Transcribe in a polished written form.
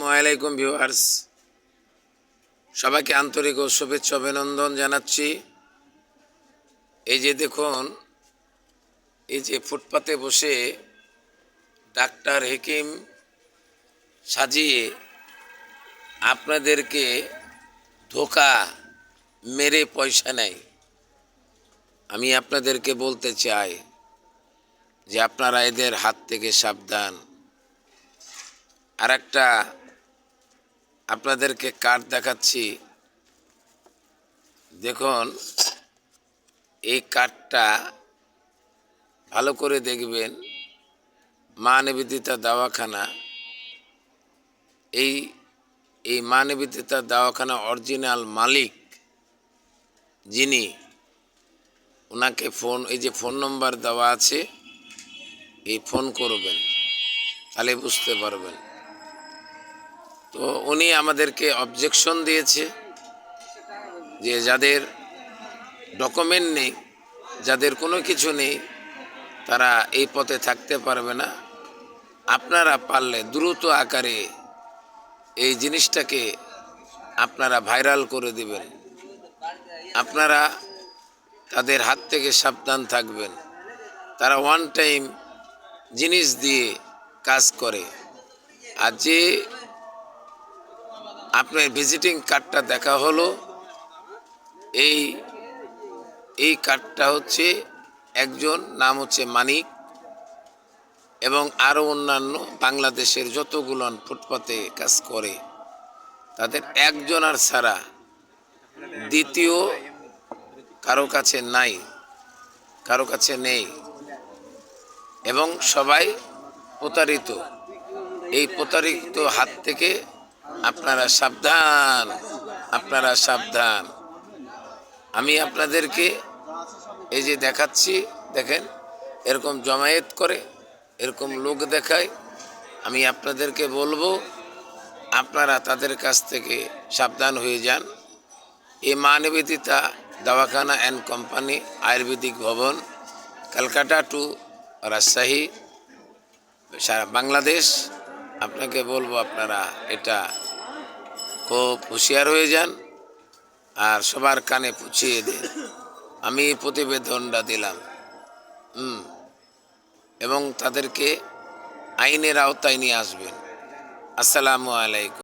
আসসালামু আলাইকুম ভিউয়ার্স, সবাইকে আন্তরিক ও শুভেচ্ছা অভিনন্দন জানাচ্ছি। এই যে দেখুন, এই যে ফুটপাতে বসে ডাক্তার হেকিম সাজিয়ে আপনাদেরকে ধোঁকা মেরে পয়সা নেয়। আমি আপনাদেরকে বলতে চাই যে আপনারা এদের হাত থেকে সাবধান। আর একটা আপনাদেরকে কার্ড দেখাচ্ছি, দেখুন এই কার্ডটা ভালো করে দেখবেন। মা নিবেদিতা দাওয়াখানা, এই মা নিবেদিতা দাওয়াখানা অরিজিনাল মালিক যিনি, ওনাকে ফোন, এই যে ফোন নম্বর দেওয়া আছে, এই ফোন করবেন, তাহলে বুঝতে পারবেন। তো উনি আমাদেরকে অবজেকশন দিয়েছে যে যাদের ডকুমেন্ট নেই, যাদের কোনো কিছু নেই, তারা এই পথে থাকতে পারবে না। আপনারা পারলে দ্রুত আকারে এই জিনিসটাকে আপনারা ভাইরাল করে দিবেন। আপনারা তাদের হাত থেকে সাবধান থাকবেন। তারা ওয়ান টাইম জিনিস দিয়ে কাজ করে। আর যে আপনার ভিজিটিং কার্ডটা দেখা হলো, এই কার্ডটা হচ্ছে একজন, নাম হচ্ছে মানিক, এবং আরও অন্যান্য বাংলাদেশের যতগুলো ফুটপাতে কাজ করে তাদের একজনের ছাড়া দ্বিতীয় কারো কাছে নাই, কারো কাছে নেই, এবং সবাই প্রতারিত। এই প্রতারিত হাত থেকে আপনারা সাবধান, আপনারা সাবধান। আমি আপনাদেরকে এই যে দেখাচ্ছি, দেখেন এরকম জমায়েত করে, এরকম লোক দেখায়। আমি আপনাদেরকে বলবো আপনারা তাদের কাছ থেকে সাবধান হয়ে যান। এই মা নিবেদিতা দাওয়াখানা অ্যান্ড কোম্পানি, আয়ুর্বেদিক ভবন, কলকাতা টু রাজশাহী, সারা বাংলাদেশ। আপনাকে বলবো আপনারা এটা খুব হুঁশিয়ার হয়ে যান আর সবার কানে পৌঁছিয়ে দেন। আমি এই প্রতিবেদনটা দিলাম, এবং তাদেরকে আইনের আওতায় নিয়ে আসবেন। আসসালামু আলাইকুম।